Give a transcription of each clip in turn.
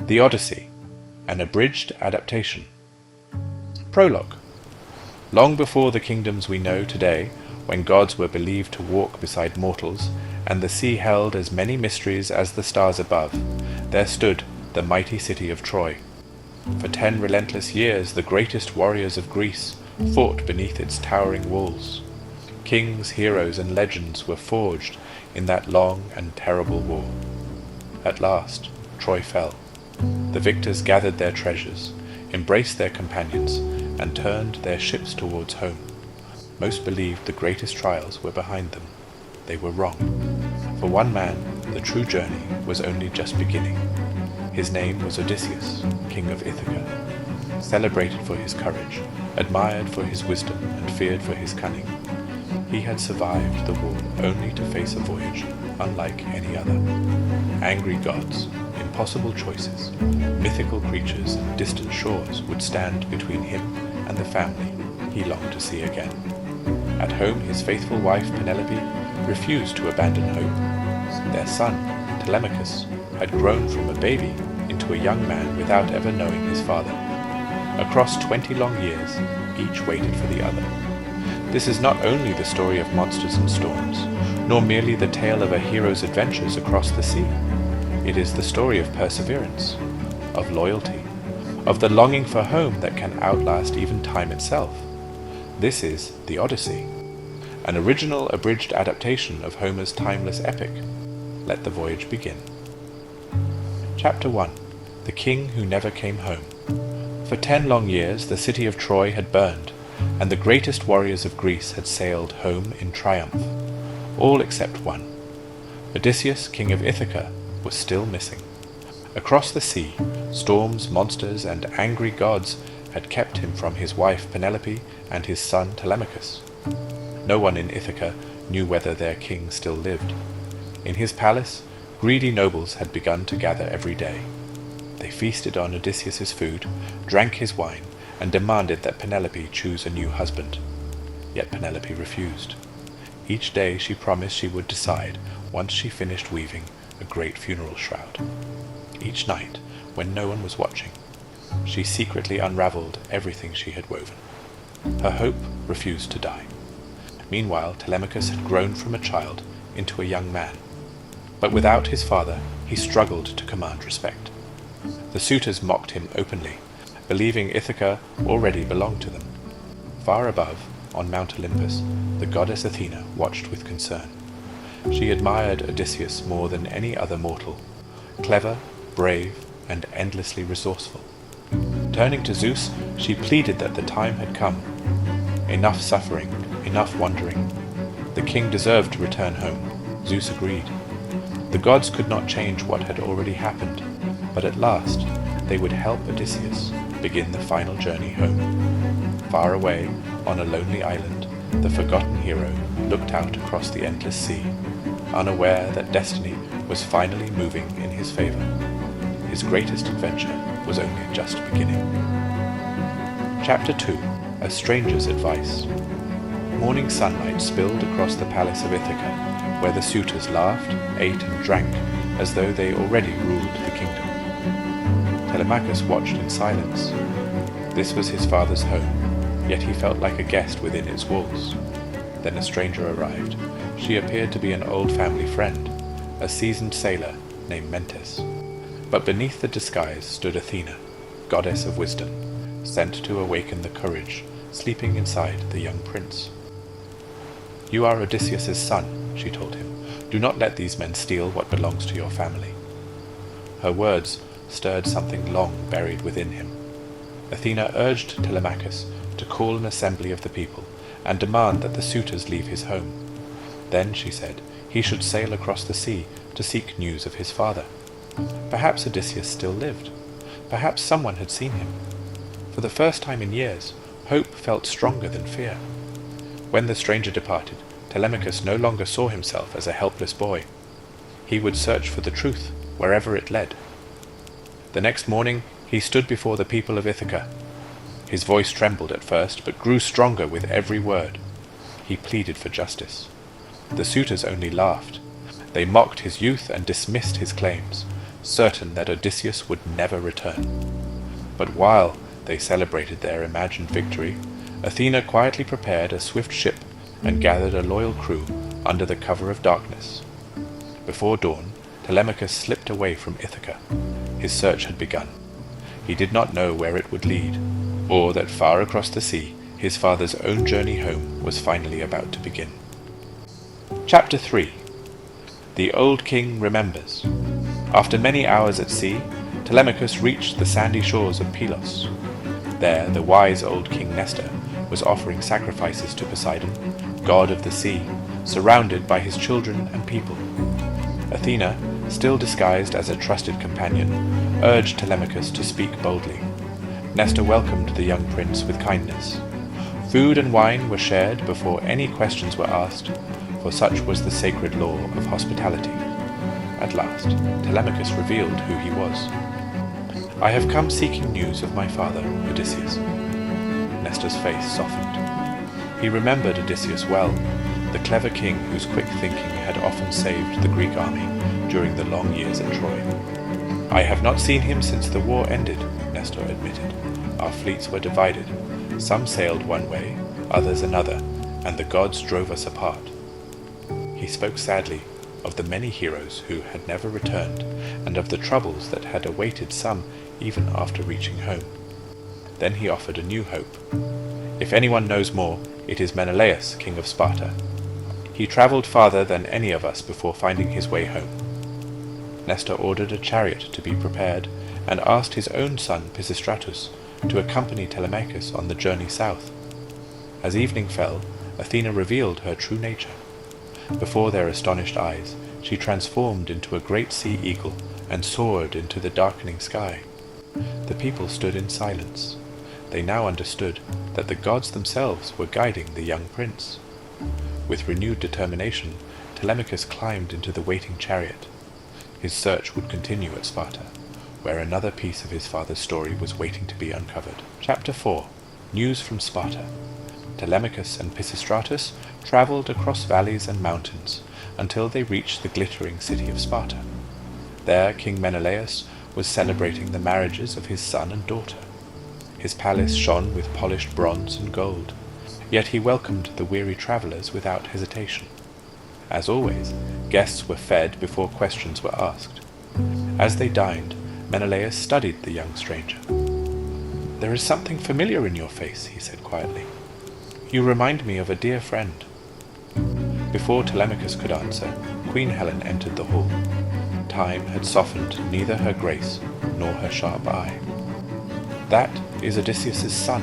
The Odyssey, an abridged adaptation. Prologue. Long before the kingdoms we know today, when gods were believed to walk beside mortals, and the sea held as many mysteries as the stars above, there stood the mighty city of Troy. For 10 relentless years the greatest warriors of Greece fought beneath its towering walls. Kings, heroes, and legends were forged in that long and terrible war. At last, Troy fell. The victors gathered their treasures, embraced their companions, and turned their ships towards home. Most believed the greatest trials were behind them. They were wrong. For one man, the true journey was only just beginning. His name was Odysseus, King of Ithaca, celebrated for his courage, admired for his wisdom, and feared for his cunning. He had survived the war only to face a voyage unlike any other. Angry gods, impossible choices, mythical creatures, and distant shores would stand between him and the family he longed to see again. At home, his faithful wife Penelope refused to abandon hope. Their son, Telemachus, had grown from a baby into a young man without ever knowing his father. Across 20 long years, each waited for the other. This is not only the story of monsters and storms, nor merely the tale of a hero's adventures across the sea. It is the story of perseverance, of loyalty, of the longing for home that can outlast even time itself. This is the Odyssey, an original abridged adaptation of Homer's timeless epic. Let the voyage begin. Chapter 1. The King Who Never Came Home. For 10 long years the city of Troy had burned, and the greatest warriors of Greece had sailed home in triumph, all except one. Odysseus, King of Ithaca, was still missing. Across the sea, storms, monsters, and angry gods had kept him from his wife Penelope and his son Telemachus. No one in Ithaca knew whether their king still lived. In his palace, greedy nobles had begun to gather every day. They feasted on Odysseus's food, drank his wine, and demanded that Penelope choose a new husband. Yet Penelope refused. Each day she promised she would decide once she finished weaving a great funeral shroud. Each night, when no one was watching, she secretly unraveled everything she had woven. Her hope refused to die. Meanwhile, Telemachus had grown from a child into a young man. But without his father, he struggled to command respect. The suitors mocked him openly, believing Ithaca already belonged to them. Far above, on Mount Olympus, the goddess Athena watched with concern. She admired Odysseus more than any other mortal, clever, brave, and endlessly resourceful. Turning to Zeus, she pleaded that the time had come. Enough suffering, enough wandering. The king deserved to return home. Zeus agreed. The gods could not change what had already happened, but at last they would help Odysseus begin the final journey home. Far away, on a lonely island, the forgotten hero looked out across the endless sea, unaware that destiny was finally moving in his favor. His greatest adventure was only just beginning. Chapter 2. A Stranger's Advice. Morning sunlight spilled across the palace of Ithaca, where the suitors laughed, ate, and drank as though they already ruled the kingdom. Telemachus watched in silence. This was his father's home, yet he felt like a guest within its walls. Then a stranger arrived. She appeared to be an old family friend, a seasoned sailor named Mentes. But beneath the disguise stood Athena, goddess of wisdom, sent to awaken the courage sleeping inside the young prince. "You are Odysseus's son," she told him. "Do not let these men steal what belongs to your family." Her words stirred something long buried within him. Athena urged Telemachus to call an assembly of the people and demand that the suitors leave his home. Then, she said, he should sail across the sea to seek news of his father. Perhaps Odysseus still lived. Perhaps someone had seen him. For the first time in years, hope felt stronger than fear. When the stranger departed, Telemachus no longer saw himself as a helpless boy. He would search for the truth wherever it led. The next morning, he stood before the people of Ithaca. His voice trembled at first, but grew stronger with every word. He pleaded for justice. The suitors only laughed. They mocked his youth and dismissed his claims. certain that Odysseus would never return. But while they celebrated their imagined victory, Athena quietly prepared a swift ship and gathered a loyal crew under the cover of darkness. Before dawn, Telemachus slipped away from Ithaca. His search had begun. He did not know where it would lead, or that far across the sea his father's own journey home was finally about to begin. Chapter 3. The old king remembers. After many hours at sea, Telemachus reached the sandy shores of Pylos. There the wise old king Nestor was offering sacrifices to Poseidon, god of the sea, surrounded by his children and people. Athena, still disguised as a trusted companion, urged Telemachus to speak boldly. Nestor welcomed the young prince with kindness. Food and wine were shared before any questions were asked, for such was the sacred law of hospitality. At last, Telemachus revealed who he was. "I have come seeking news of my father, Odysseus." Nestor's face softened. He remembered Odysseus well, the clever king whose quick thinking had often saved the Greek army during the long years at Troy. "I have not seen him since the war ended," Nestor admitted. "Our fleets were divided. Some sailed one way, others another, and the gods drove us apart." He spoke sadly of the many heroes who had never returned, and of the troubles that had awaited some even after reaching home. Then he offered a new hope. "If anyone knows more, it is Menelaus, king of Sparta. He travelled farther than any of us before finding his way home." Nestor ordered a chariot to be prepared, and asked his own son Pisistratus to accompany Telemachus on the journey south. As evening fell, Athena revealed her true nature. Before their astonished eyes, she transformed into a great sea eagle and soared into the darkening sky. The people stood in silence. They now understood that the gods themselves were guiding the young prince. With renewed determination, Telemachus climbed into the waiting chariot. His search would continue at Sparta, where another piece of his father's story was waiting to be uncovered. Chapter 4. News from Sparta. Telemachus and Pisistratus travelled across valleys and mountains until they reached the glittering city of Sparta. There King Menelaus was celebrating the marriages of his son and daughter. His palace shone with polished bronze and gold, yet he welcomed the weary travellers without hesitation. As always, guests were fed before questions were asked. As they dined, Menelaus studied the young stranger. "There is something familiar in your face," he said quietly. "You remind me of a dear friend." Before Telemachus could answer, Queen Helen entered the hall. Time had softened neither her grace nor her sharp eye. "That is Odysseus's son,"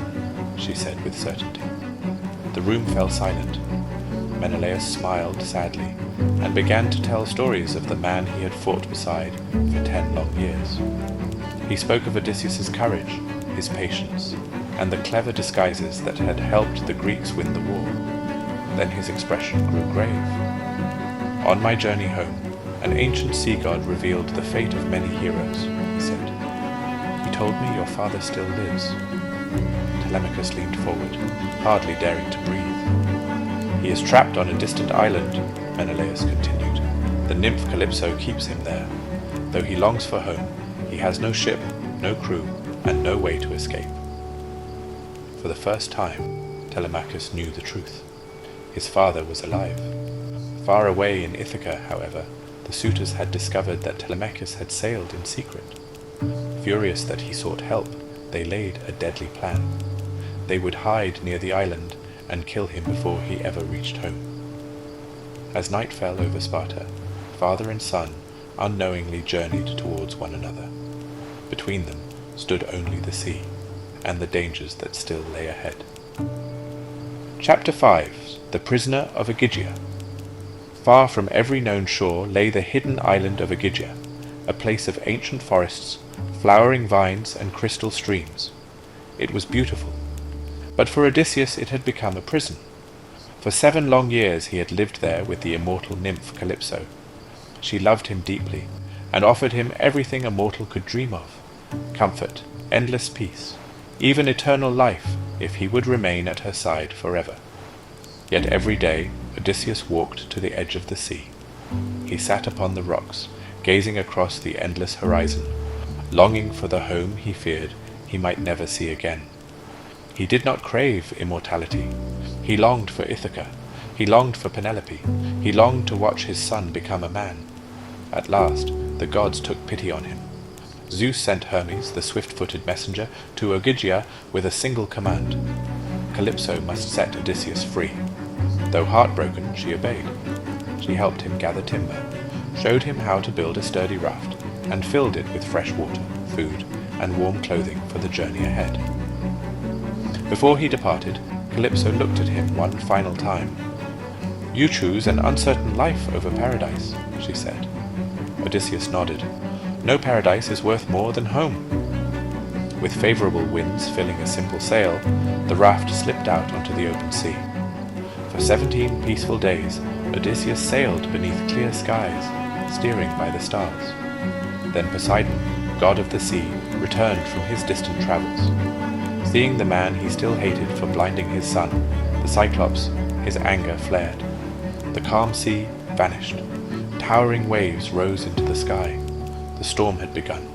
she said with certainty. The room fell silent. Menelaus smiled sadly and began to tell stories of the man he had fought beside for 10 long years. He spoke of Odysseus's courage, his patience, and the clever disguises that had helped the Greeks win the war. Then his expression grew grave. "On my journey home, an ancient sea god revealed the fate of many heroes," he said. "He told me your father still lives." Telemachus leaned forward, hardly daring to breathe. "He is trapped on a distant island," Menelaus continued. "The nymph Calypso keeps him there. Though he longs for home, he has no ship, no crew, and no way to escape." For the first time, Telemachus knew the truth. His father was alive. Far away in Ithaca, however, the suitors had discovered that Telemachus had sailed in secret. Furious that he sought help, they laid a deadly plan. They would hide near the island and kill him before he ever reached home. As night fell over Sparta, father and son unknowingly journeyed towards one another. Between them stood only the sea, and the dangers that still lay ahead. Chapter 5. The Prisoner of Ogygia. Far from every known shore lay the hidden island of Ogygia, a place of ancient forests, flowering vines, and crystal streams. It was beautiful, but for Odysseus it had become a prison. For 7 long years he had lived there with the immortal nymph Calypso. She loved him deeply, and offered him everything a mortal could dream of: comfort, endless peace, even eternal life if he would remain at her side forever. Yet every day Odysseus walked to the edge of the sea. He sat upon the rocks, gazing across the endless horizon, longing for the home he feared he might never see again. He did not crave immortality. He longed for Ithaca. He longed for Penelope. He longed to watch his son become a man. At last, the gods took pity on him. Zeus sent Hermes, the swift-footed messenger, to Ogygia with a single command. Calypso must set Odysseus free. Though heartbroken, she obeyed. She helped him gather timber, showed him how to build a sturdy raft, and filled it with fresh water, food, and warm clothing for the journey ahead. Before he departed, Calypso looked at him one final time. "You choose an uncertain life over paradise," she said. Odysseus nodded. "No paradise is worth more than home." With favorable winds filling a simple sail, the raft slipped out onto the open sea. For 17 peaceful days, Odysseus sailed beneath clear skies, steering by the stars. Then Poseidon, god of the sea, returned from his distant travels. Seeing the man he still hated for blinding his son, the Cyclops, his anger flared. The calm sea vanished. Towering waves rose into the sky. The storm had begun.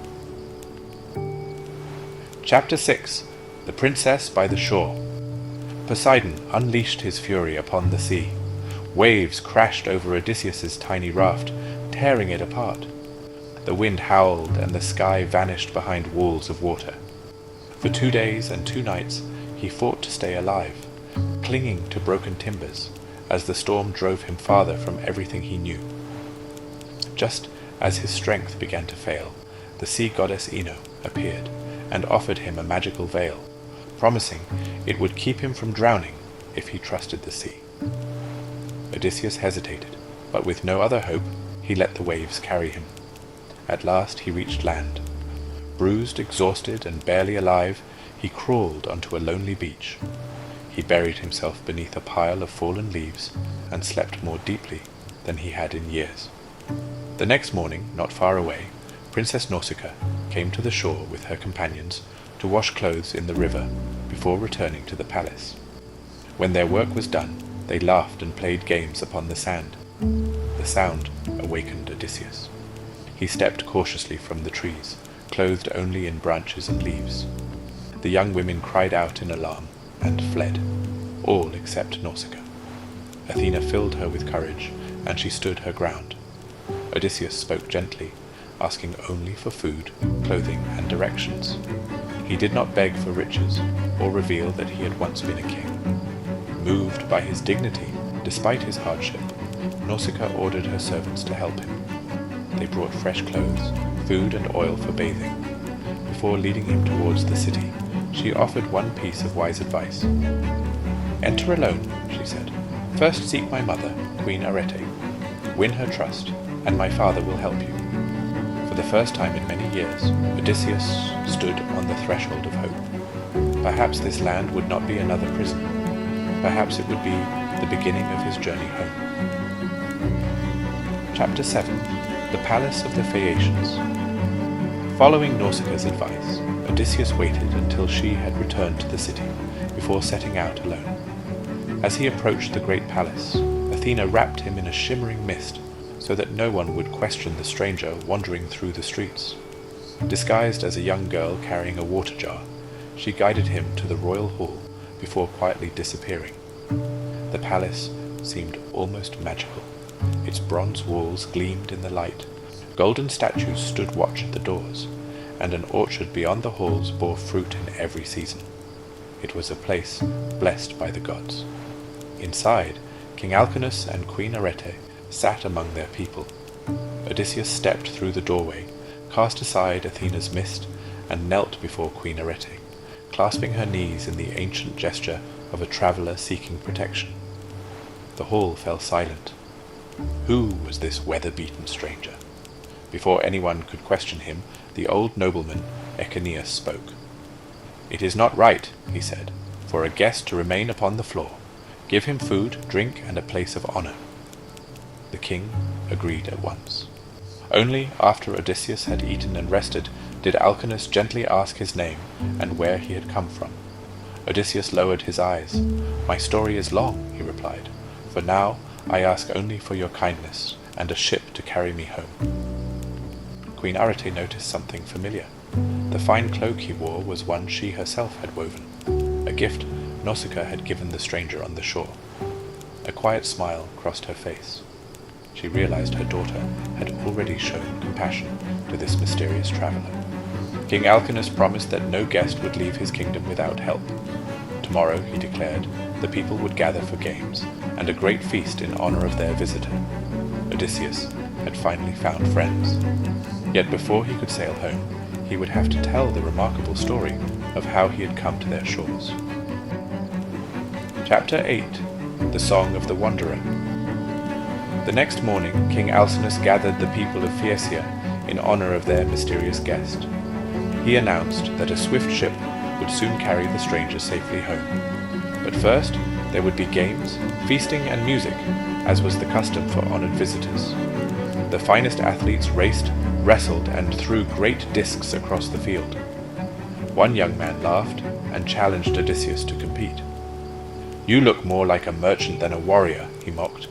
Chapter 6. The Princess by the Shore. Poseidon unleashed his fury upon the sea. Waves crashed over Odysseus's tiny raft, tearing it apart. The wind howled and the sky vanished behind walls of water. For 2 days and 2 nights he fought to stay alive, clinging to broken timbers, as the storm drove him farther from everything he knew. Just as his strength began to fail, the sea goddess Ino appeared and offered him a magical veil, promising it would keep him from drowning if he trusted the sea. Odysseus hesitated, but with no other hope, he let the waves carry him. At last he reached land. Bruised, exhausted, and barely alive, he crawled onto a lonely beach. He buried himself beneath a pile of fallen leaves and slept more deeply than he had in years. The next morning, not far away, Princess Nausicaa came to the shore with her companions to wash clothes in the river before returning to the palace. When their work was done, they laughed and played games upon the sand. The sound awakened Odysseus. He stepped cautiously from the trees, clothed only in branches and leaves. The young women cried out in alarm and fled, all except Nausicaa. Athena filled her with courage, and she stood her ground. Odysseus spoke gently, asking only for food, clothing, and directions. He did not beg for riches, or reveal that he had once been a king. Moved by his dignity, despite his hardship, Nausicaa ordered her servants to help him. They brought fresh clothes, food and oil for bathing. Before leading him towards the city, she offered one piece of wise advice. "Enter alone," she said. "First seek my mother, Queen Arete. Win her trust, and my father will help you." For the first time in many years, Odysseus stood on the threshold of hope. Perhaps this land would not be another prison. Perhaps it would be the beginning of his journey home. Chapter 7. The Palace of the Phaeacians. Following Nausicaa's advice, Odysseus waited until she had returned to the city, before setting out alone. As he approached the great palace, Athena wrapped him in a shimmering mist, so that no one would question the stranger wandering through the streets. Disguised as a young girl carrying a water jar, she guided him to the royal hall before quietly disappearing. The palace seemed almost magical. Its bronze walls gleamed in the light. Golden statues stood watch at the doors, and an orchard beyond the halls bore fruit in every season. It was a place blessed by the gods. Inside, King Alcinous and Queen Arete sat among their people. Odysseus stepped through the doorway, cast aside Athena's mist, and knelt before Queen Arete, clasping her knees in the ancient gesture of a traveller seeking protection. The hall fell silent. Who was this weather-beaten stranger? Before anyone could question him, the old nobleman, Echeneus, spoke. "It is not right," he said, "for a guest to remain upon the floor. Give him food, drink, and a place of honor." The king agreed at once. Only after Odysseus had eaten and rested did Alcinous gently ask his name and where he had come from. Odysseus lowered his eyes. "My story is long," he replied. "For now I ask only for your kindness and a ship to carry me home." Queen Arete noticed something familiar. The fine cloak he wore was one she herself had woven, a gift Nausicaa had given the stranger on the shore. A quiet smile crossed her face. She realized her daughter had already shown compassion to this mysterious traveler. King Alcinous promised that no guest would leave his kingdom without help. Tomorrow, he declared, the people would gather for games, and a great feast in honor of their visitor. Odysseus had finally found friends. Yet before he could sail home, he would have to tell the remarkable story of how he had come to their shores. Chapter 8. The Song of the Wanderer. The next morning, King Alcinous gathered the people of Phaeacia in honor of their mysterious guest. He announced that a swift ship would soon carry the stranger safely home. But first, there would be games, feasting, and music, as was the custom for honored visitors. The finest athletes raced, wrestled, and threw great discs across the field. One young man laughed and challenged Odysseus to compete. "You look more like a merchant than a warrior," he mocked.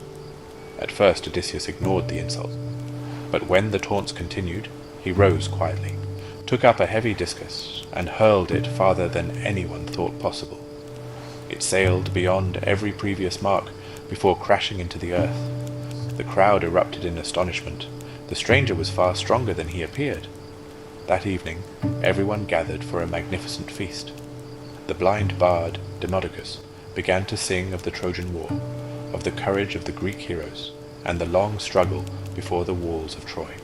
At first Odysseus ignored the insult, but when the taunts continued, he rose quietly, took up a heavy discus, and hurled it farther than anyone thought possible. It sailed beyond every previous mark before crashing into the earth. The crowd erupted in astonishment. The stranger was far stronger than he appeared. That evening, everyone gathered for a magnificent feast. The blind bard, Demodocus, began to sing of the Trojan War, of the courage of the Greek heroes, and the long struggle before the walls of Troy.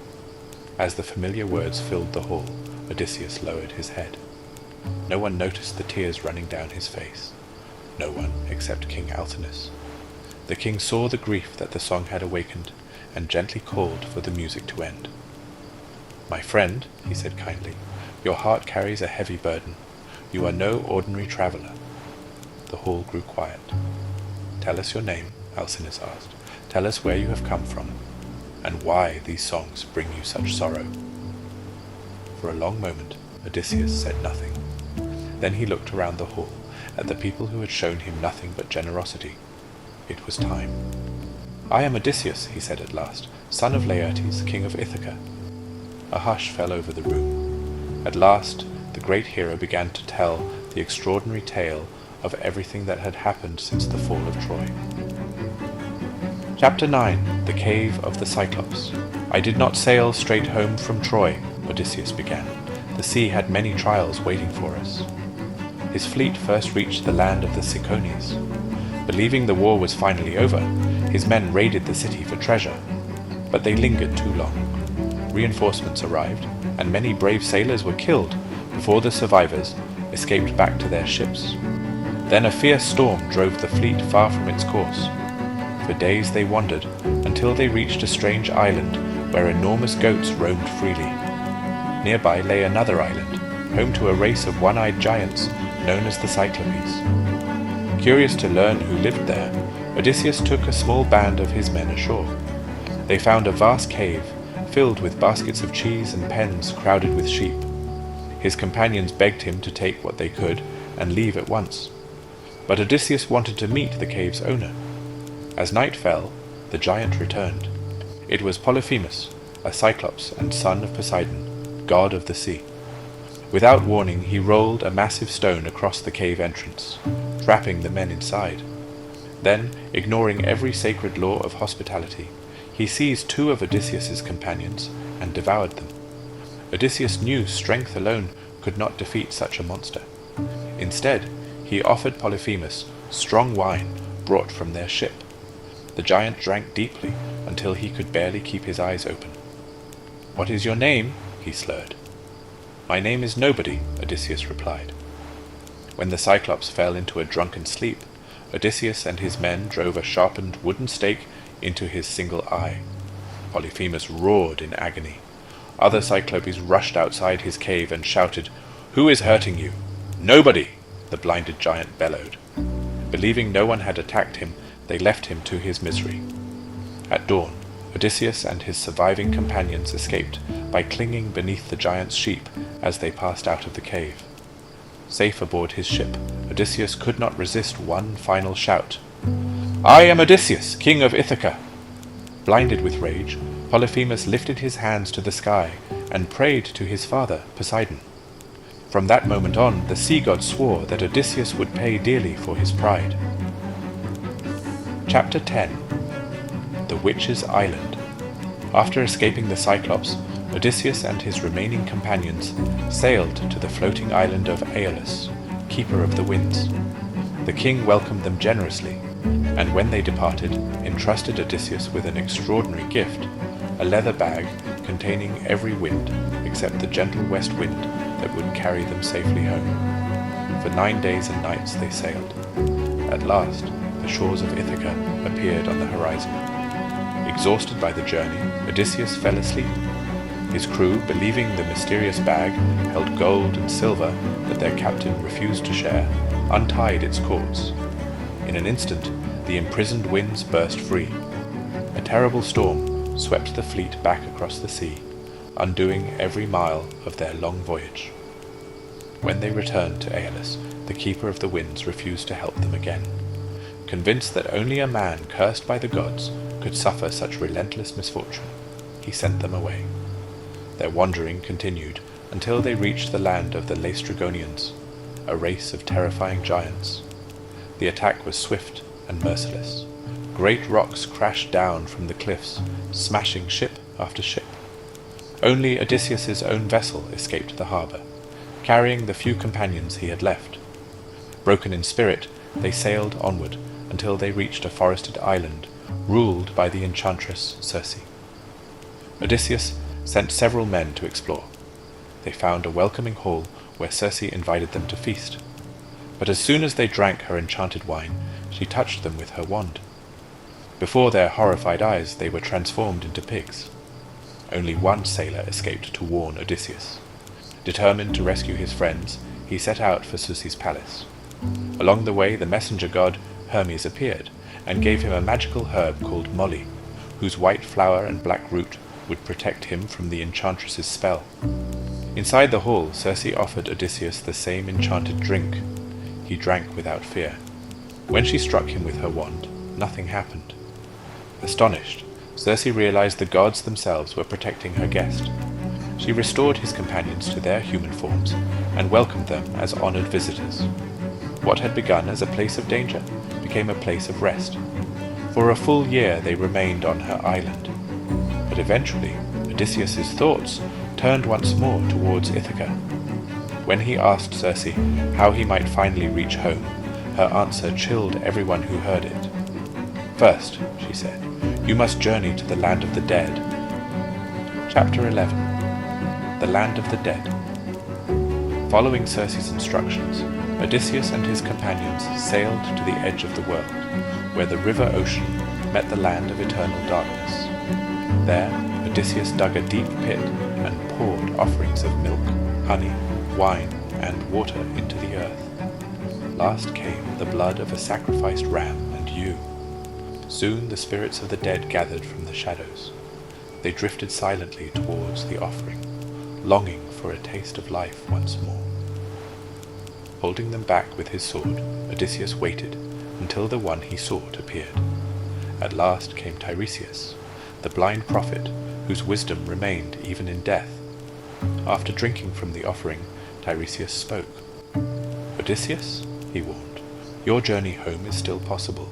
As the familiar words filled the hall, Odysseus lowered his head. No one noticed the tears running down his face. No one except King Alcinous. The king saw the grief that the song had awakened, and gently called for the music to end. "My friend," he said kindly, "your heart carries a heavy burden. You are no ordinary traveler." The hall grew quiet. "Tell us your name," Alcinous asked. "Tell us where you have come from, and why these songs bring you such sorrow." For a long moment, Odysseus said nothing. Then he looked around the hall, at the people who had shown him nothing but generosity. It was time. "I am Odysseus," he said at last, "son of Laertes, king of Ithaca." A hush fell over the room. At last, the great hero began to tell the extraordinary tale of everything that had happened since the fall of Troy. Chapter 9. The Cave of the Cyclops. "I did not sail straight home from Troy," Odysseus began. "The sea had many trials waiting for us." His fleet first reached the land of the Ciconies. Believing the war was finally over, his men raided the city for treasure. But they lingered too long. Reinforcements arrived, and many brave sailors were killed before the survivors escaped back to their ships. Then a fierce storm drove the fleet far from its course. For days they wandered, until they reached a strange island where enormous goats roamed freely. Nearby lay another island, home to a race of one-eyed giants known as the Cyclopes. Curious to learn who lived there, Odysseus took a small band of his men ashore. They found a vast cave, filled with baskets of cheese and pens crowded with sheep. His companions begged him to take what they could and leave at once. But Odysseus wanted to meet the cave's owner. As night fell, the giant returned. It was Polyphemus, a Cyclops and son of Poseidon, god of the sea. Without warning, he rolled a massive stone across the cave entrance, trapping the men inside. Then, ignoring every sacred law of hospitality, he seized two of Odysseus's companions and devoured them. Odysseus knew strength alone could not defeat such a monster. Instead, he offered Polyphemus strong wine brought from their ship. The giant drank deeply until he could barely keep his eyes open. "What is your name?" he slurred. "My name is Nobody," Odysseus replied. When the Cyclops fell into a drunken sleep, Odysseus and his men drove a sharpened wooden stake into his single eye. Polyphemus roared in agony. Other Cyclopes rushed outside his cave and shouted, "Who is hurting you?" "Nobody!" the blinded giant bellowed. Believing no one had attacked him, they left him to his misery. At dawn, Odysseus and his surviving companions escaped by clinging beneath the giant's sheep as they passed out of the cave. Safe aboard his ship, Odysseus could not resist one final shout. "I am Odysseus, king of Ithaca!" Blinded with rage, Polyphemus lifted his hands to the sky and prayed to his father, Poseidon. From that moment on, the sea god swore that Odysseus would pay dearly for his pride. Chapter 10. The Witch's Island. After escaping the Cyclops, Odysseus and his remaining companions sailed to the floating island of Aeolus, keeper of the winds. The king welcomed them generously, and when they departed, entrusted Odysseus with an extraordinary gift, a leather bag containing every wind except the gentle west wind that would carry them safely home. For 9 days and nights they sailed. At last, the shores of Ithaca appeared on the horizon. Exhausted by the journey, Odysseus fell asleep. His crew, believing the mysterious bag held gold and silver that their captain refused to share, untied its cords. In an instant, the imprisoned winds burst free. A terrible storm swept the fleet back across the sea, undoing every mile of their long voyage. When they returned to Aeolus, the keeper of the winds refused to help them again. Convinced that only a man cursed by the gods could suffer such relentless misfortune, he sent them away. Their wandering continued until they reached the land of the Laestrygonians, a race of terrifying giants. The attack was swift and merciless. Great rocks crashed down from the cliffs, smashing ship after ship. Only Odysseus's own vessel escaped the harbour, carrying the few companions he had left. Broken in spirit, they sailed onward until they reached a forested island ruled by the enchantress Circe. Odysseus sent several men to explore. They found a welcoming hall where Circe invited them to feast. But as soon as they drank her enchanted wine, she touched them with her wand. Before their horrified eyes, they were transformed into pigs. Only one sailor escaped to warn Odysseus. Determined to rescue his friends, he set out for Circe's palace. Along the way, the messenger god Hermes appeared and gave him a magical herb called moly, whose white flower and black root would protect him from the enchantress's spell. Inside the hall, Circe offered Odysseus the same enchanted drink. He drank without fear. When she struck him with her wand, nothing happened. Astonished, Circe realized the gods themselves were protecting her guest. She restored his companions to their human forms and welcomed them as honored visitors. What had begun as a place of danger became a place of rest. For a full year they remained on her island. But eventually, Odysseus's thoughts turned once more towards Ithaca. When he asked Circe how he might finally reach home, her answer chilled everyone who heard it. First, she said, you must journey to the land of the dead. Chapter 11. The Land of the Dead. Following Circe's instructions, Odysseus and his companions sailed to the edge of the world, where the river Ocean met the land of eternal darkness. There, Odysseus dug a deep pit and poured offerings of milk, honey, wine, and water into the earth. Last came the blood of a sacrificed ram and ewe. Soon the spirits of the dead gathered from the shadows. They drifted silently towards the offering, longing for a taste of life once more. Holding them back with his sword, Odysseus waited until the one he sought appeared. At last came Tiresias, the blind prophet whose wisdom remained even in death. After drinking from the offering, Tiresias spoke. Odysseus, he warned, your journey home is still possible,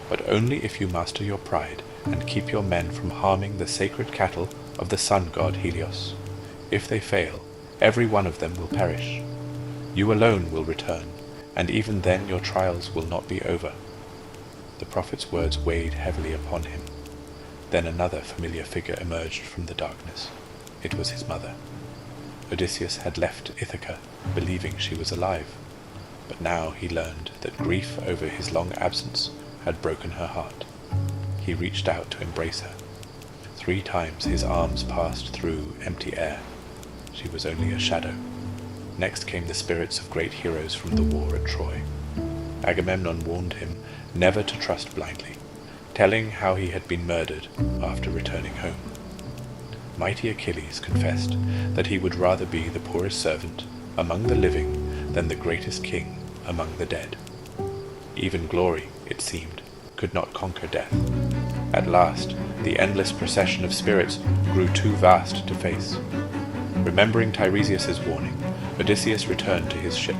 but only if you master your pride and keep your men from harming the sacred cattle of the sun god Helios. If they fail, every one of them will perish. You alone will return, and even then your trials will not be over. The prophet's words weighed heavily upon him. Then another familiar figure emerged from the darkness. It was his mother. Odysseus had left Ithaca, believing she was alive, but now he learned that grief over his long absence had broken her heart. He reached out to embrace her. 3 times his arms passed through empty air. She was only a shadow. Next came the spirits of great heroes from the war at Troy. Agamemnon warned him never to trust blindly, telling how he had been murdered after returning home. Mighty Achilles confessed that he would rather be the poorest servant among the living than the greatest king among the dead. Even glory, it seemed, could not conquer death. At last, the endless procession of spirits grew too vast to face. Remembering Tiresias's warning, Odysseus returned to his ship.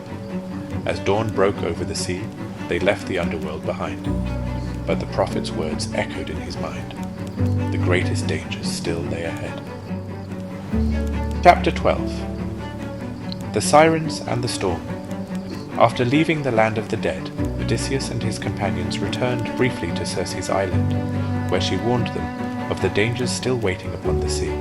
As dawn broke over the sea, they left the underworld behind. But the prophet's words echoed in his mind. The greatest dangers still lay ahead. Chapter 12. The Sirens and the Storm. After leaving the land of the dead, Odysseus and his companions returned briefly to Circe's island, where she warned them of the dangers still waiting upon the sea.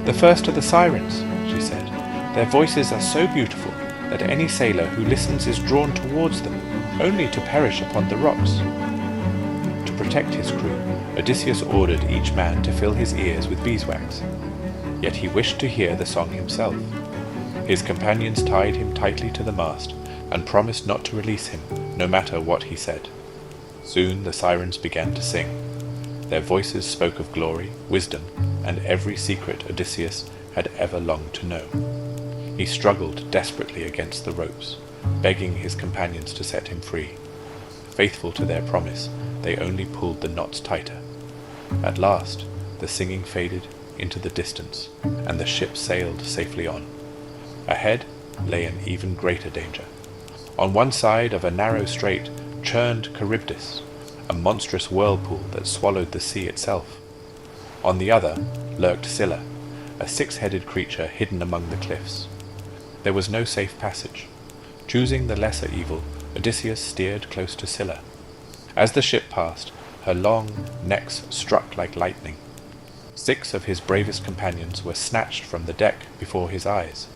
"The first are the Sirens," she said. "Their voices are so beautiful that any sailor who listens is drawn towards them, only to perish upon the rocks." To protect his crew, Odysseus ordered each man to fill his ears with beeswax. Yet he wished to hear the song himself. His companions tied him tightly to the mast and promised not to release him, no matter what he said. Soon the Sirens began to sing. Their voices spoke of glory, wisdom, and every secret Odysseus had ever longed to know. He struggled desperately against the ropes, begging his companions to set him free. Faithful to their promise, they only pulled the knots tighter. At last, the singing faded into the distance, and the ship sailed safely on. Ahead lay an even greater danger. On one side of a narrow strait churned Charybdis, a monstrous whirlpool that swallowed the sea itself. On the other lurked Scylla, a six-headed creature hidden among the cliffs. There was no safe passage. Choosing the lesser evil, Odysseus steered close to Scylla. As the ship passed, her long necks struck like lightning. 6 of his bravest companions were snatched from the deck before his eyes.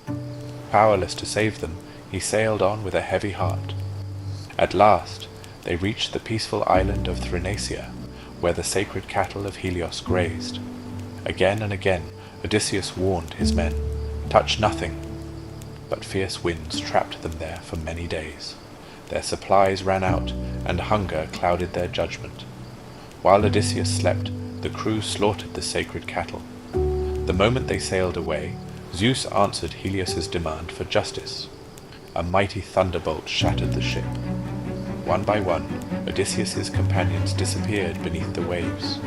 Powerless to save them, he sailed on with a heavy heart. At last, they reached the peaceful island of Thrinacia, where the sacred cattle of Helios grazed. Again and again, Odysseus warned his men, "Touch nothing." But fierce winds trapped them there for many days. Their supplies ran out, and hunger clouded their judgment. While Odysseus slept, the crew slaughtered the sacred cattle. The moment they sailed away, Zeus answered Helios's demand for justice. A mighty thunderbolt shattered the ship. One by one, Odysseus's companions disappeared beneath the waves.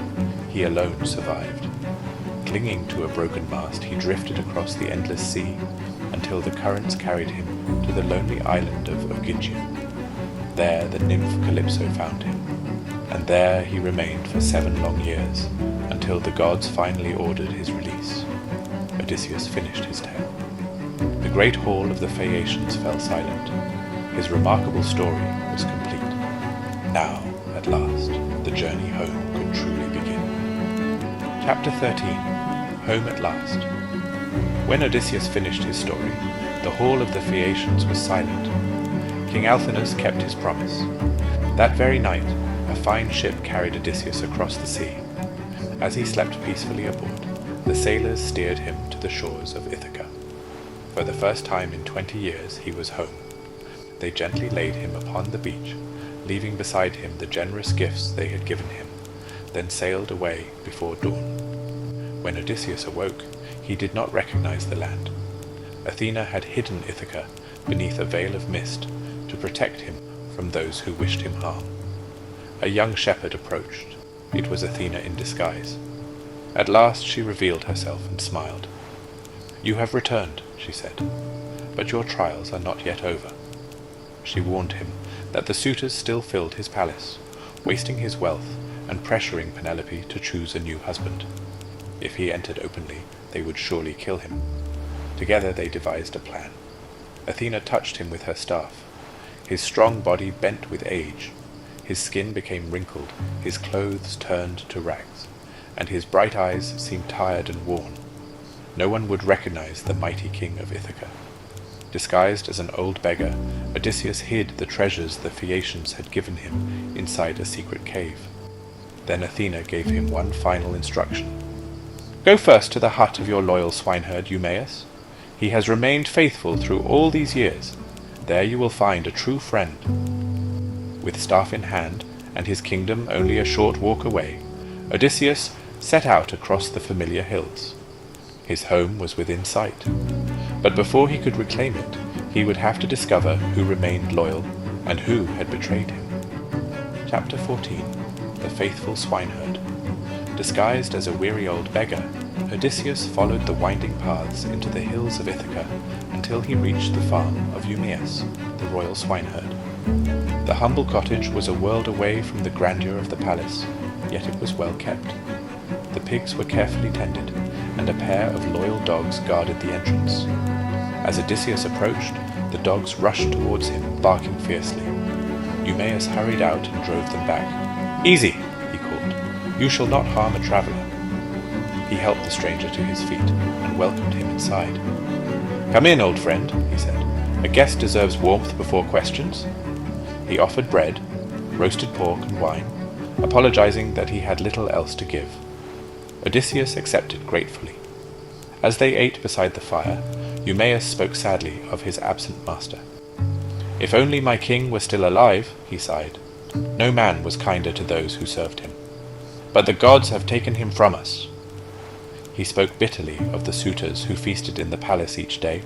He alone survived. Clinging to a broken mast, he drifted across the endless sea until the currents carried him to the lonely island of Ogygia. There the nymph Calypso found him, and there he remained for 7 long years, until the gods finally ordered his release. Odysseus finished his tale. The great hall of the Phaeacians fell silent. His remarkable story was complete. Now, at last, the journey home could truly begin. Chapter 13. Home at Last. When Odysseus finished his story, the hall of the Phaeacians was silent. King Alcinous kept his promise. That very night, a fine ship carried Odysseus across the sea. As he slept peacefully aboard, the sailors steered him to the shores of Ithaca. For the first time in 20 years he was home. They gently laid him upon the beach, leaving beside him the generous gifts they had given him, then sailed away before dawn. When Odysseus awoke, he did not recognize the land. Athena had hidden Ithaca beneath a veil of mist to protect him from those who wished him harm. A young shepherd approached. It was Athena in disguise. At last she revealed herself and smiled. "You have returned," she said, "but your trials are not yet over." She warned him that the suitors still filled his palace, wasting his wealth and pressuring Penelope to choose a new husband. If he entered openly, they would surely kill him. Together they devised a plan. Athena touched him with her staff. His strong body bent with age. His skin became wrinkled, his clothes turned to rags, and his bright eyes seemed tired and worn. No one would recognize the mighty king of Ithaca. Disguised as an old beggar, Odysseus hid the treasures the Phaeacians had given him inside a secret cave. Then Athena gave him one final instruction. "Go first to the hut of your loyal swineherd Eumaeus. He has remained faithful through all these years. There you will find a true friend." With staff in hand, and his kingdom only a short walk away, Odysseus set out across the familiar hills. His home was within sight, but before he could reclaim it, he would have to discover who remained loyal and who had betrayed him. Chapter 14. the faithful swineherd. Disguised as a weary old beggar, Odysseus followed the winding paths into the hills of Ithaca until he reached the farm of Eumaeus, the royal swineherd. The humble cottage was a world away from the grandeur of the palace, yet it was well kept. The pigs were carefully tended, and a pair of loyal dogs guarded the entrance. As Odysseus approached, the dogs rushed towards him, barking fiercely. Eumaeus hurried out and drove them back. "Easy!" he called. "You shall not harm a traveller." He helped the stranger to his feet and welcomed him inside. "Come in, old friend," he said. "A guest deserves warmth before questions." He offered bread, roasted pork and wine, apologizing that he had little else to give. Odysseus accepted gratefully. As they ate beside the fire, Eumaeus spoke sadly of his absent master. "If only my king were still alive," he sighed. "No man was kinder to those who served him. But the gods have taken him from us." He spoke bitterly of the suitors who feasted in the palace each day,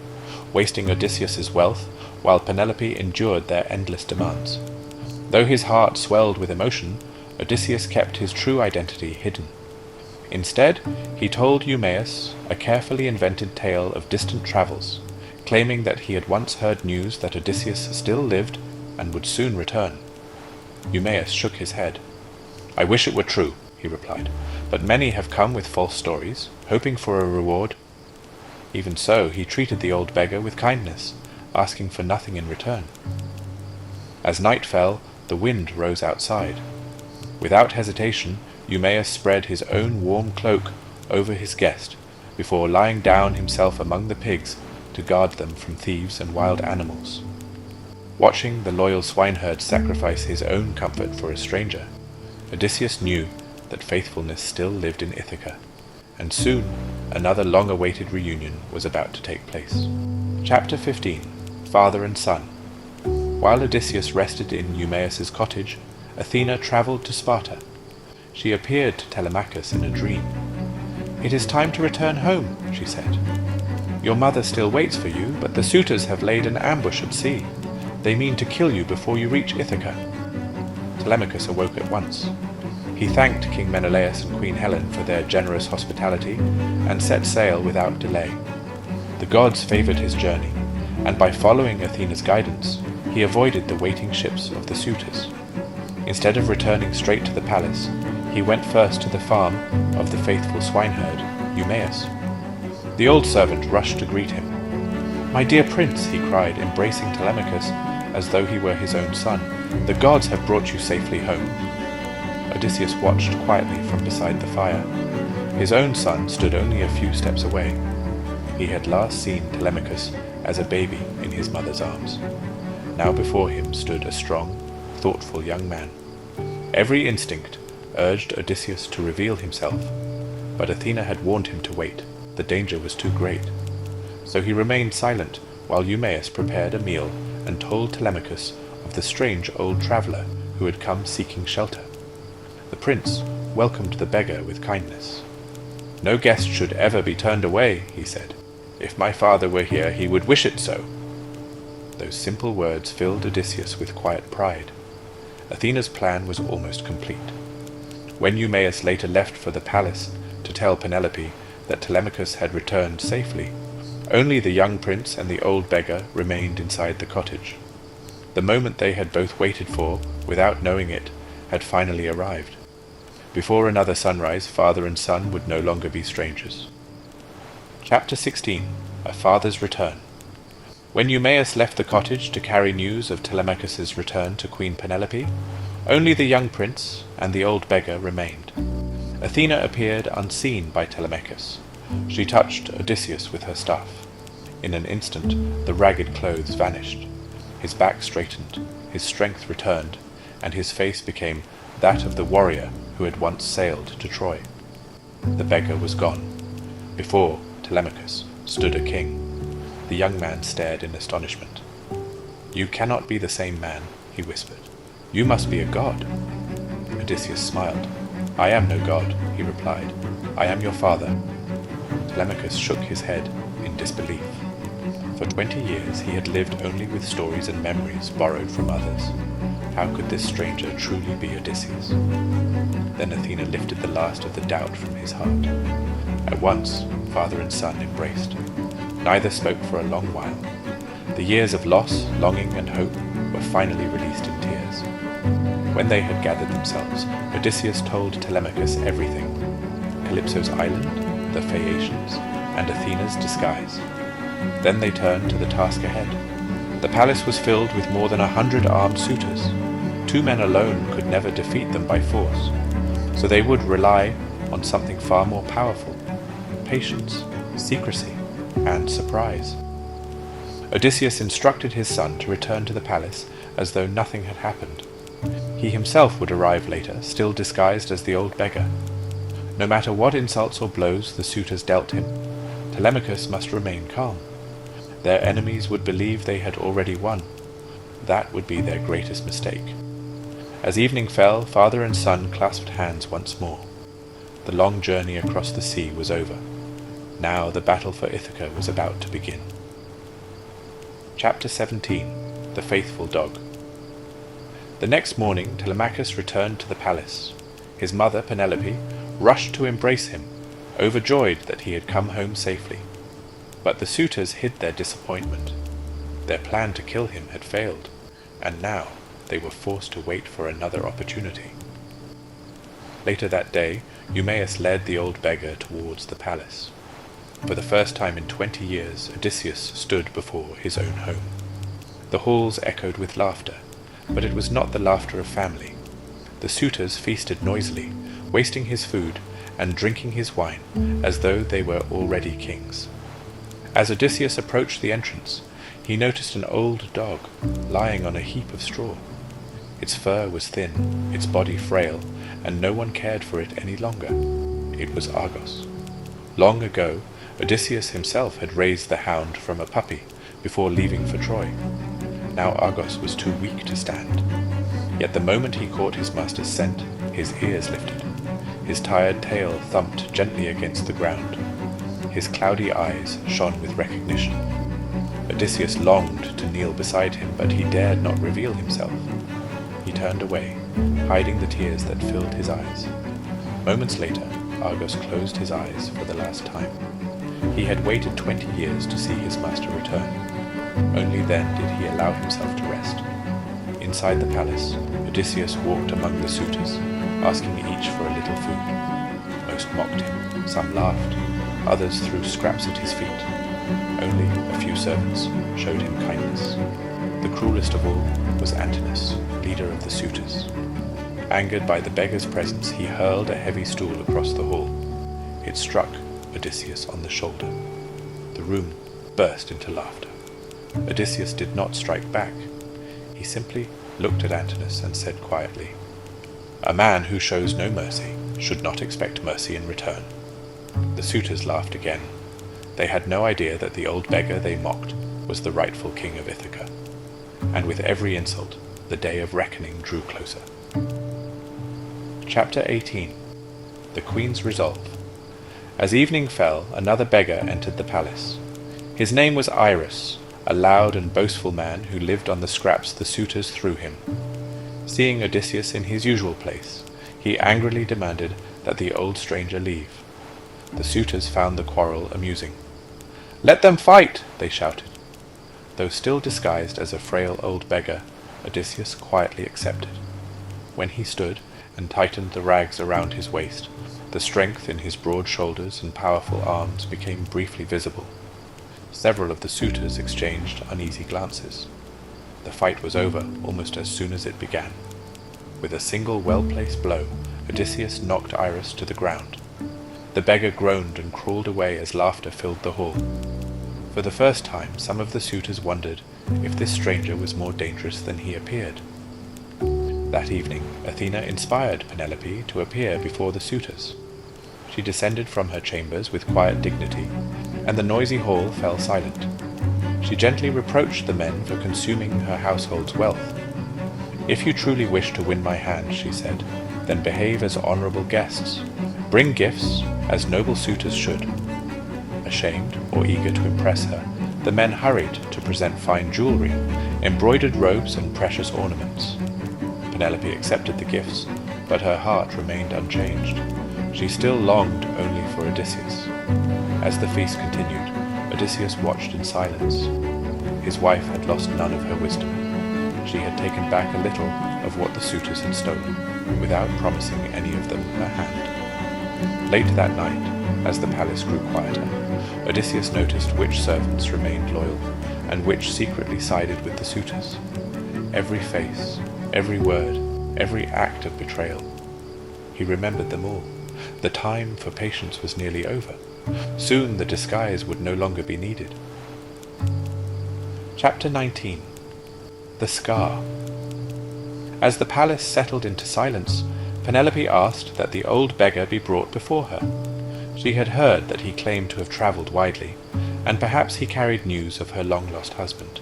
wasting Odysseus's wealth while Penelope endured their endless demands. Though his heart swelled with emotion, Odysseus kept his true identity hidden. Instead, he told Eumaeus a carefully invented tale of distant travels, claiming that he had once heard news that Odysseus still lived and would soon return. Eumaeus shook his head. "I wish it were true," he replied, "but many have come with false stories, hoping for a reward." Even so, he treated the old beggar with kindness, asking for nothing in return. As night fell, the wind rose outside. Without hesitation, Eumaeus spread his own warm cloak over his guest, before lying down himself among the pigs to guard them from thieves and wild animals. Watching the loyal swineherd sacrifice his own comfort for a stranger, Odysseus knew that faithfulness still lived in Ithaca, and soon another long-awaited reunion was about to take place. Chapter 15. Father and Son. While Odysseus rested in Eumaeus's cottage, Athena travelled to Sparta. She appeared to Telemachus in a dream. "It is time to return home," she said. "Your mother still waits for you, but the suitors have laid an ambush at sea. They mean to kill you before you reach Ithaca." Telemachus awoke at once. He thanked King Menelaus and Queen Helen for their generous hospitality, and set sail without delay. The gods favoured his journey, and by following Athena's guidance, he avoided the waiting ships of the suitors. Instead of returning straight to the palace, he went first to the farm of the faithful swineherd, Eumaeus. The old servant rushed to greet him. "My dear prince," he cried, embracing Telemachus as though he were his own son, "the gods have brought you safely home." Odysseus watched quietly from beside the fire. His own son stood only a few steps away. He had last seen Telemachus as a baby in his mother's arms. Now before him stood a strong, thoughtful young man. Every instinct urged Odysseus to reveal himself, but Athena had warned him to wait. The danger was too great. So he remained silent while Eumaeus prepared a meal and told Telemachus of the strange old traveller who had come seeking shelter. The prince welcomed the beggar with kindness. "No guest should ever be turned away," he said. "If my father were here, he would wish it so." Those simple words filled Odysseus with quiet pride. Athena's plan was almost complete. When Eumaeus later left for the palace to tell Penelope that Telemachus had returned safely, only the young prince and the old beggar remained inside the cottage. The moment they had both waited for, without knowing it, had finally arrived. Before another sunrise, father and son would no longer be strangers. Chapter 16. A Father's Return. When Eumaeus left the cottage to carry news of Telemachus's return to Queen Penelope, only the young prince and the old beggar remained. Athena appeared unseen by Telemachus. She touched Odysseus with her staff. In an instant, the ragged clothes vanished. His back straightened, his strength returned, and his face became that of the warrior who had once sailed to Troy. The beggar was gone. Before Telemachus stood a king. The young man stared in astonishment. "You cannot be the same man," he whispered. "You must be a god." Odysseus smiled. "I am no god," he replied. "I am your father." Telemachus shook his head in disbelief. For 20 years he had lived only with stories and memories borrowed from others. How could this stranger truly be Odysseus? Then Athena lifted the last of the doubt from his heart. At once, father and son embraced. Neither spoke for a long while. The years of loss, longing, and hope were finally released in tears. When they had gathered themselves, Odysseus told Telemachus everything: Calypso's island, the Phaeacians, and Athena's disguise. Then they turned to the task ahead. The palace was filled with more than 100 armed suitors. 2 men alone could never defeat them by force, so they would rely on something far more powerful: patience, secrecy, and surprise. Odysseus instructed his son to return to the palace as though nothing had happened. He himself would arrive later, still disguised as the old beggar. No matter what insults or blows the suitors dealt him, Telemachus must remain calm. Their enemies would believe they had already won. That would be their greatest mistake. As evening fell, father and son clasped hands once more. The long journey across the sea was over. Now the battle for Ithaca was about to begin. Chapter 17. The Faithful Dog. The next morning Telemachus returned to the palace. His mother, Penelope, rushed to embrace him, overjoyed that he had come home safely. But the suitors hid their disappointment. Their plan to kill him had failed, and now they were forced to wait for another opportunity. Later that day, Eumaeus led the old beggar towards the palace. For the first time in 20 years, Odysseus stood before his own home. The halls echoed with laughter, but it was not the laughter of family. The suitors feasted noisily, wasting his food and drinking his wine as though they were already kings. As Odysseus approached the entrance, he noticed an old dog lying on a heap of straw. Its fur was thin, its body frail, and no one cared for it any longer. It was Argos. Long ago, Odysseus himself had raised the hound from a puppy before leaving for Troy. Now Argos was too weak to stand. Yet the moment he caught his master's scent, his ears lifted. His tired tail thumped gently against the ground. His cloudy eyes shone with recognition. Odysseus longed to kneel beside him, but he dared not reveal himself. He turned away, hiding the tears that filled his eyes. Moments later, Argos closed his eyes for the last time. He had waited 20 years to see his master return. Only then did he allow himself to rest. Inside the palace, Odysseus walked among the suitors, asking each for a little food. Most mocked him, some laughed, others threw scraps at his feet. Only a few servants showed him kindness. The cruelest of all was Antinous, leader of the suitors. Angered by the beggar's presence, he hurled a heavy stool across the hall. It struck Odysseus on the shoulder. The room burst into laughter. Odysseus did not strike back. He simply looked at Antinous and said quietly, "A man who shows no mercy should not expect mercy in return." The suitors laughed again. They had no idea that the old beggar they mocked was the rightful king of Ithaca. And with every insult, the day of reckoning drew closer. Chapter 18. The Queen's Resolve. As evening fell, another beggar entered the palace. His name was Iris, a loud and boastful man who lived on the scraps the suitors threw him. Seeing Odysseus in his usual place, he angrily demanded that the old stranger leave. The suitors found the quarrel amusing. "Let them fight!" they shouted. Though still disguised as a frail old beggar, Odysseus quietly accepted. When he stood and tightened the rags around his waist, the strength in his broad shoulders and powerful arms became briefly visible. Several of the suitors exchanged uneasy glances. The fight was over almost as soon as it began. With a single well-placed blow, Odysseus knocked Iris to the ground. The beggar groaned and crawled away as laughter filled the hall. For the first time, some of the suitors wondered if this stranger was more dangerous than he appeared. That evening, Athena inspired Penelope to appear before the suitors. She descended from her chambers with quiet dignity, and the noisy hall fell silent. She gently reproached the men for consuming her household's wealth. "If you truly wish to win my hand," she said, "then behave as honorable guests. Bring gifts, as noble suitors should." Ashamed or eager to impress her, The men hurried to present fine jewelry, embroidered robes and precious ornaments. Penelope accepted the gifts, but her heart remained unchanged. She still longed only for Odysseus. As the feast continued, Odysseus watched in silence. His wife had lost none of her wisdom. She had taken back a little of what the suitors had stolen, without promising any of them her hand. Late that night, as the palace grew quieter, Odysseus noticed which servants remained loyal, and which secretly sided with the suitors. Every face, every word, every act of betrayal. He remembered them all. The time for patience was nearly over. Soon the disguise would no longer be needed. Chapter 19. The Scar. As the palace settled into silence, Penelope asked that the old beggar be brought before her. She had heard that he claimed to have travelled widely, and perhaps he carried news of her long-lost husband.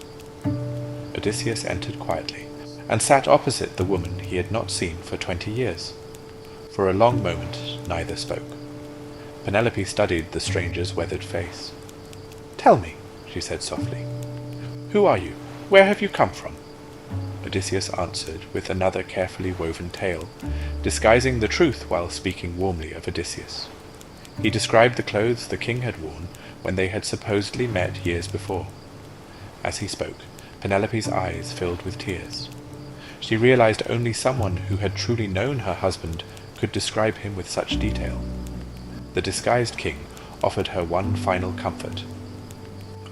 Odysseus entered quietly, and sat opposite the woman he had not seen for 20 years. For a long moment neither spoke. Penelope studied the stranger's weathered face. "Tell me," she said softly. "Who are you? Where have you come from?" Odysseus answered with another carefully woven tale, disguising the truth while speaking warmly of Odysseus. He described the clothes the king had worn when they had supposedly met years before. As he spoke, Penelope's eyes filled with tears. She realized only someone who had truly known her husband could describe him with such detail. The disguised king offered her one final comfort.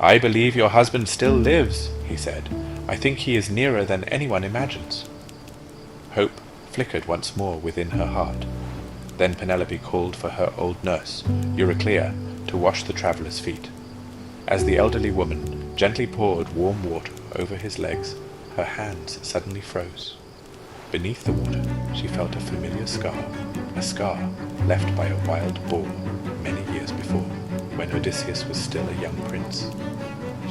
"I believe your husband still lives," he said. "I think he is nearer than anyone imagines." Hope flickered once more within her heart. Then Penelope called for her old nurse, Euryclea, to wash the traveller's feet. As the elderly woman gently poured warm water over his legs, her hands suddenly froze. Beneath the water, she felt a familiar scar, a scar left by a wild boar many years before, when Odysseus was still a young prince.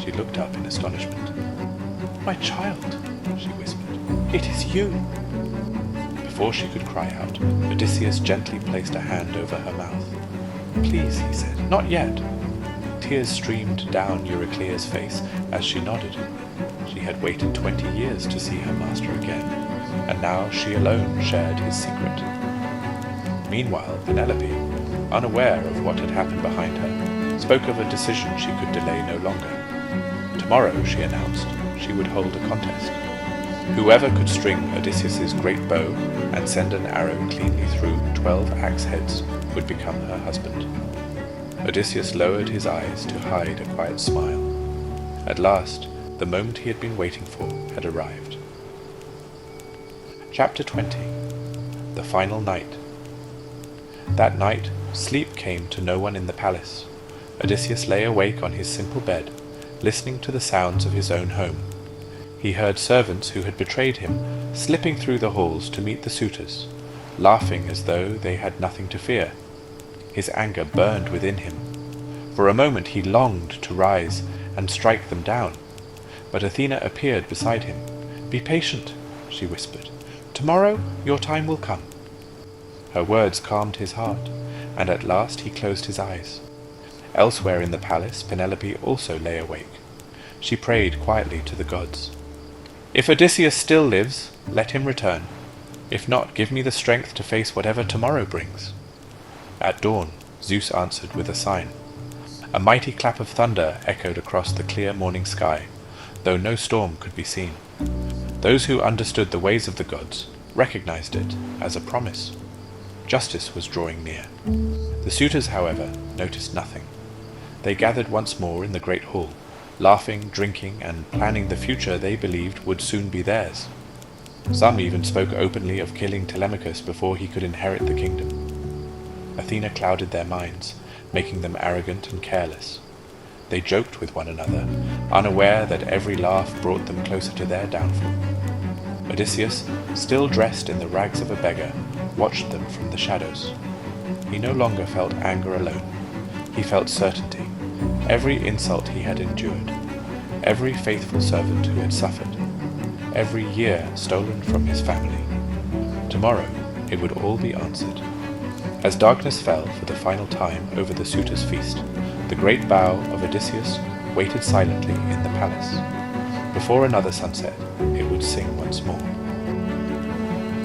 She looked up in astonishment. "My child," she whispered, "it is you." Before she could cry out, Odysseus gently placed a hand over her mouth. "Please," he said, "not yet." Tears streamed down Euryclea's face as she nodded. She had waited 20 years to see her master again, and now she alone shared his secret. Meanwhile, Penelope, unaware of what had happened behind her, spoke of a decision she could delay no longer. Tomorrow, she announced, she would hold a contest. Whoever could string Odysseus's great bow and send an arrow cleanly through 12 axe heads would become her husband. Odysseus lowered his eyes to hide a quiet smile. At last, the moment he had been waiting for had arrived. Chapter 20. The Final Night. That night, sleep came to no one in the palace. Odysseus lay awake on his simple bed, listening to the sounds of his own home. He heard servants who had betrayed him slipping through the halls to meet the suitors, laughing as though they had nothing to fear. His anger burned within him. For a moment he longed to rise and strike them down, but Athena appeared beside him. "Be patient," she whispered. "Tomorrow your time will come." Her words calmed his heart, and at last he closed his eyes. Elsewhere in the palace, Penelope also lay awake. She prayed quietly to the gods. "If Odysseus still lives, let him return. If not, give me the strength to face whatever tomorrow brings." At dawn, Zeus answered with a sign. A mighty clap of thunder echoed across the clear morning sky, though no storm could be seen. Those who understood the ways of the gods recognized it as a promise. Justice was drawing near. The suitors, however, noticed nothing. They gathered once more in the great hall, laughing, drinking, and planning the future they believed would soon be theirs. Some even spoke openly of killing Telemachus before he could inherit the kingdom. Athena clouded their minds, making them arrogant and careless. They joked with one another, unaware that every laugh brought them closer to their downfall. Odysseus, still dressed in the rags of a beggar, watched them from the shadows. He no longer felt anger alone. He felt certainty. Every insult he had endured, every faithful servant who had suffered, every year stolen from his family. Tomorrow it would all be answered. As darkness fell for the final time over the suitors' feast, the great bow of Odysseus waited silently in the palace. Before another sunset, it would sing once more.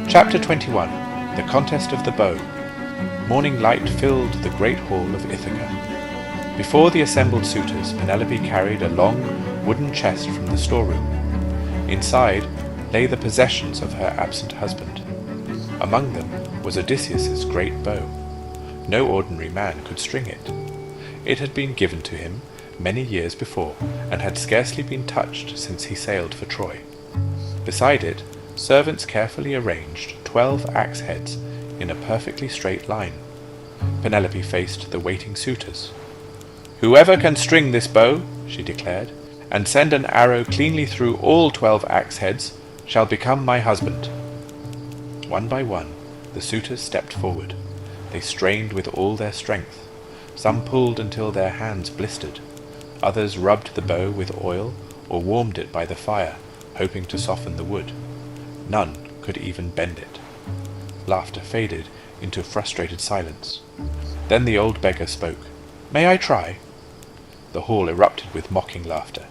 Chapter 21. The Contest of the Bow. Morning light filled the great hall of Ithaca. Before the assembled suitors, Penelope carried a long wooden chest from the storeroom. Inside lay the possessions of her absent husband. Among them was Odysseus's great bow. No ordinary man could string it. It had been given to him many years before, and had scarcely been touched since he sailed for Troy. Beside it, servants carefully arranged 12 axe heads in a perfectly straight line. Penelope faced the waiting suitors. "Whoever can string this bow," she declared, "and send an arrow cleanly through all 12 axe heads, shall become my husband." One by one, the suitors stepped forward. They strained with all their strength. Some pulled until their hands blistered. Others rubbed the bow with oil or warmed it by the fire, hoping to soften the wood. None could even bend it. Laughter faded into frustrated silence. Then the old beggar spoke. "May I try?" The hall erupted with mocking laughter.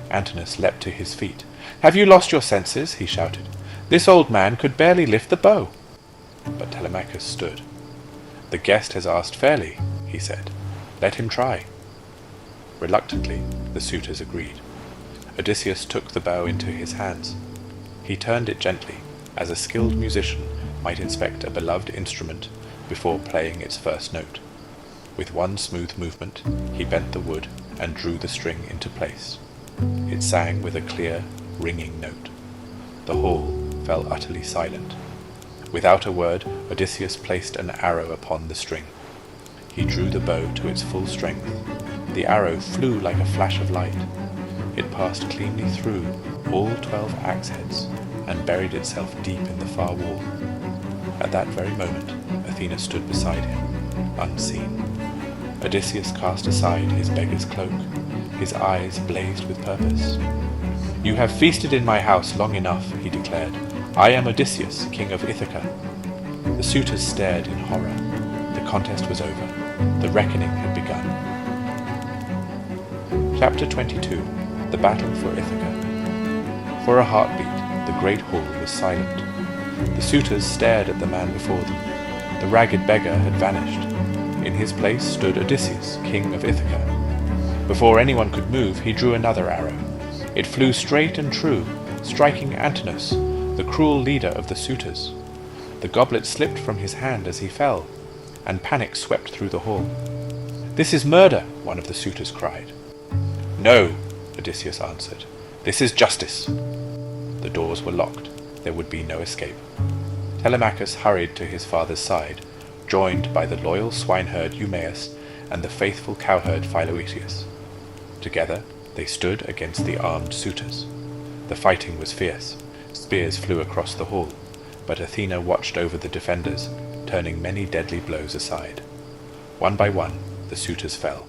Antinous leapt to his feet. "Have you lost your senses?" he shouted. "This old man could barely lift the bow." But Telemachus stood. "The guest has asked fairly," he said. "Let him try." Reluctantly, the suitors agreed. Odysseus took the bow into his hands. He turned it gently, as a skilled musician might inspect a beloved instrument before playing its first note. With one smooth movement, he bent the wood and drew the string into place. It sang with a clear, ringing note. The hall fell utterly silent. Without a word, Odysseus placed an arrow upon the string. He drew the bow to its full strength. The arrow flew like a flash of light. It passed cleanly through all 12 axe heads and buried itself deep in the far wall. At that very moment, Athena stood beside him, unseen. Odysseus cast aside his beggar's cloak. His eyes blazed with purpose. "You have feasted in my house long enough," he declared. "I am Odysseus, King of Ithaca." The suitors stared in horror. The contest was over. The reckoning had begun. Chapter 22. The Battle for Ithaca. For a heartbeat, the great hall was silent. The suitors stared at the man before them. The ragged beggar had vanished. In his place stood Odysseus, King of Ithaca. Before anyone could move, he drew another arrow. It flew straight and true, striking Antinous, the cruel leader of the suitors. The goblet slipped from his hand as he fell, and panic swept through the hall. "This is murder," one of the suitors cried. "No," Odysseus answered. "This is justice." The doors were locked. There would be no escape. Telemachus hurried to his father's side, joined by the loyal swineherd Eumaeus and the faithful cowherd Philoetius. Together they stood against the armed suitors. The fighting was fierce. Spears flew across the hall, but Athena watched over the defenders, turning many deadly blows aside. One by one, the suitors fell.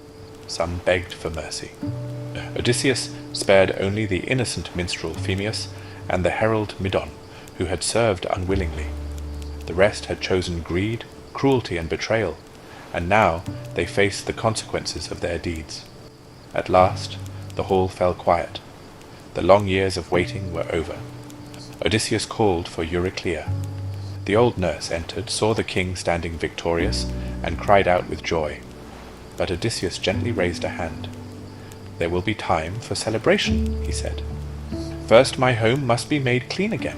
Some begged for mercy. Odysseus spared only the innocent minstrel Phemius and the herald Medon, who had served unwillingly. The rest had chosen greed, cruelty, and betrayal, and now they faced the consequences of their deeds. At last, the hall fell quiet. The long years of waiting were over. Odysseus called for Euryclea. The old nurse entered, saw the king standing victorious, and cried out with joy. But Odysseus gently raised a hand. "There will be time for celebration," he said. "First my home must be made clean again."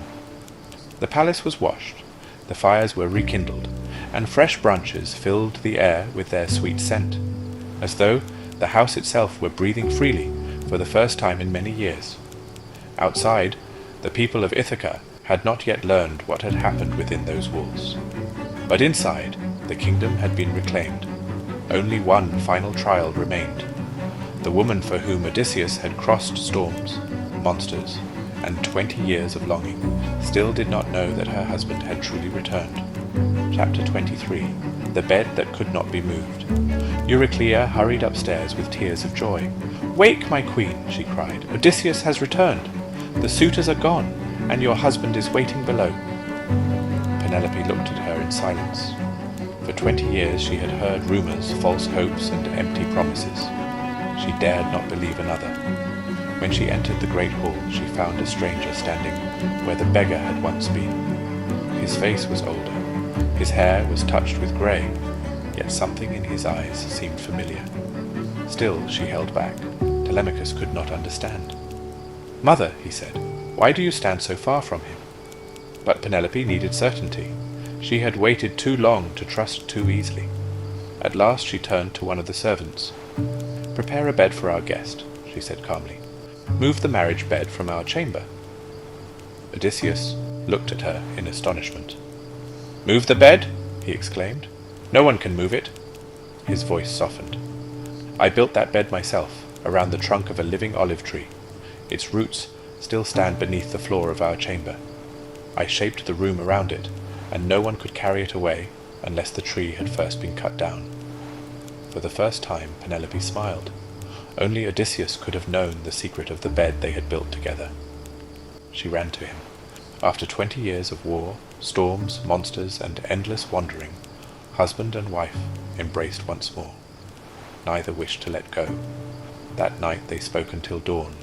The palace was washed, the fires were rekindled, and fresh branches filled the air with their sweet scent, as though the house itself were breathing freely for the first time in many years. Outside, the people of Ithaca had not yet learned what had happened within those walls. But inside, the kingdom had been reclaimed. Only one final trial remained. The woman for whom Odysseus had crossed storms, monsters, and 20 years of longing still did not know that her husband had truly returned. Chapter 23. The Bed That Could Not Be Moved. Euryclea hurried upstairs with tears of joy. "Wake, my queen," she cried. "Odysseus has returned. The suitors are gone, and your husband is waiting below." Penelope looked at her in silence. For 20 years she had heard rumors, false hopes, and empty promises. she dared not believe another. When she entered the great hall, she found a stranger standing where the beggar had once been. His face was older, his hair was touched with grey, yet something in his eyes seemed familiar. Still she held back. Telemachus could not understand. "Mother," he said, "why do you stand so far from him?" But Penelope needed certainty. She had waited too long to trust too easily. At last she turned to one of the servants. "Prepare a bed for our guest," she said calmly. "Move the marriage bed from our chamber." Odysseus looked at her in astonishment. "Move the bed?" he exclaimed. "No one can move it." His voice softened. "I built that bed myself, around the trunk of a living olive tree. Its roots still stand beneath the floor of our chamber. I shaped the room around it, and no one could carry it away unless the tree had first been cut down." For the first time Penelope smiled. Only Odysseus could have known the secret of the bed they had built together. She ran to him. After 20 years of war, storms, monsters, and endless wandering, husband and wife embraced once more. Neither wished to let go. That night they spoke until dawn,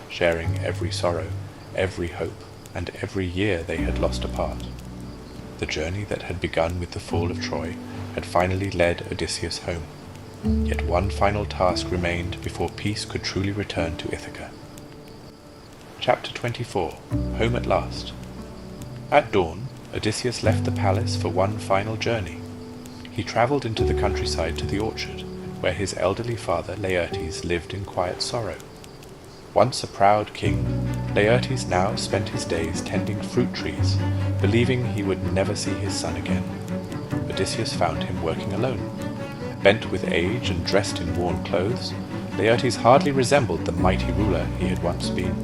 sharing every sorrow, every hope, and every year they had lost apart. The journey that had begun with the fall of Troy had finally led Odysseus home. Yet one final task remained before peace could truly return to Ithaca. Chapter 24. Home at last. At dawn, Odysseus left the palace for one final journey. He travelled into the countryside to the orchard, where his elderly father Laertes lived in quiet sorrow. Once a proud king, Laertes now spent his days tending fruit trees, believing he would never see his son again. Odysseus found him working alone. Bent with age and dressed in worn clothes, Laertes hardly resembled the mighty ruler he had once been.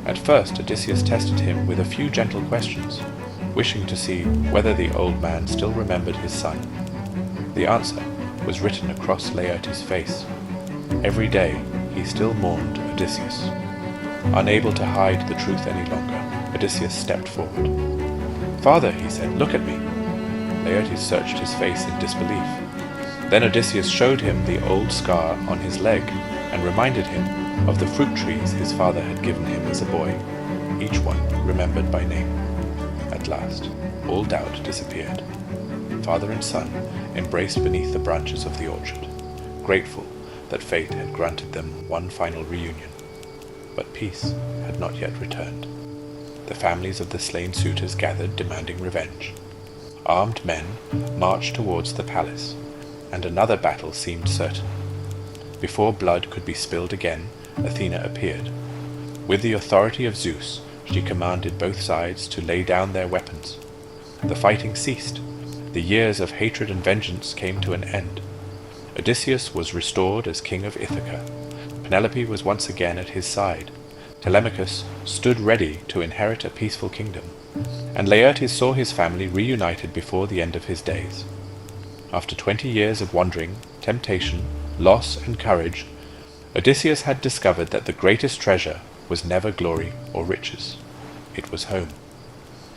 At first Odysseus tested him with a few gentle questions, wishing to see whether the old man still remembered his son. The answer was written across Laertes' face. Every day he still mourned Odysseus. Unable to hide the truth any longer, Odysseus stepped forward. "Father," he said, "look at me." Laertes searched his face in disbelief. Then Odysseus showed him the old scar on his leg and reminded him of the fruit trees his father had given him as a boy, each one remembered by name. At last, all doubt disappeared. Father and son embraced beneath the branches of the orchard, grateful that fate had granted them one final reunion. But peace had not yet returned. The families of the slain suitors gathered, demanding revenge. Armed men marched towards the palace, and another battle seemed certain. Before blood could be spilled again, Athena appeared. With the authority of Zeus, she commanded both sides to lay down their weapons. The fighting ceased. The years of hatred and vengeance came to an end. Odysseus was restored as King of Ithaca. Penelope was once again at his side. Telemachus stood ready to inherit a peaceful kingdom, and Laertes saw his family reunited before the end of his days. After 20 years of wandering, temptation, loss, and courage, Odysseus had discovered that the greatest treasure was never glory or riches. It was home.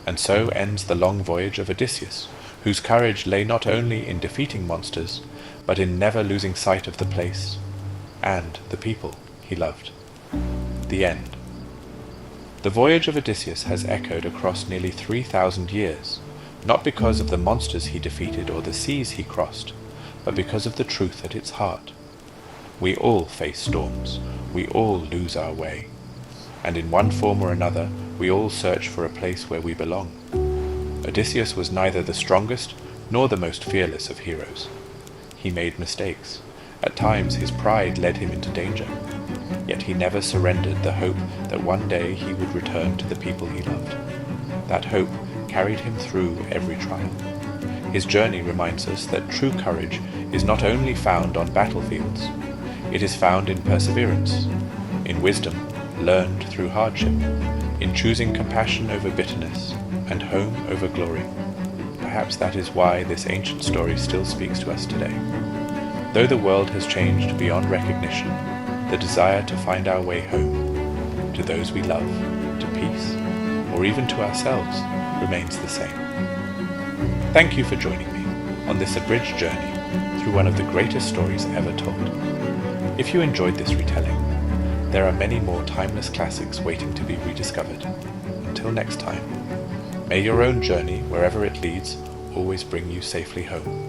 And so ends the long voyage of Odysseus, whose courage lay not only in defeating monsters, but in never losing sight of the place and the people he loved. The end. The voyage of Odysseus has echoed across nearly 3,000 years, not because of the monsters he defeated or the seas he crossed, but because of the truth at its heart. We all face storms, we all lose our way, and in one form or another we all search for a place where we belong. Odysseus was neither the strongest nor the most fearless of heroes. He made mistakes. At times his pride led him into danger, yet he never surrendered the hope that one day he would return to the people he loved. That hope carried him through every trial. His journey reminds us that true courage is not only found on battlefields, it is found in perseverance, in wisdom learned through hardship, in choosing compassion over bitterness and home over glory. Perhaps that is why this ancient story still speaks to us today. Though the world has changed beyond recognition, the desire to find our way home, to those we love, to peace, or even to ourselves, remains the same. Thank you for joining me on this abridged journey through one of the greatest stories ever told. If you enjoyed this retelling, there are many more timeless classics waiting to be rediscovered. Until next time, may your own journey, wherever it leads, always bring you safely home.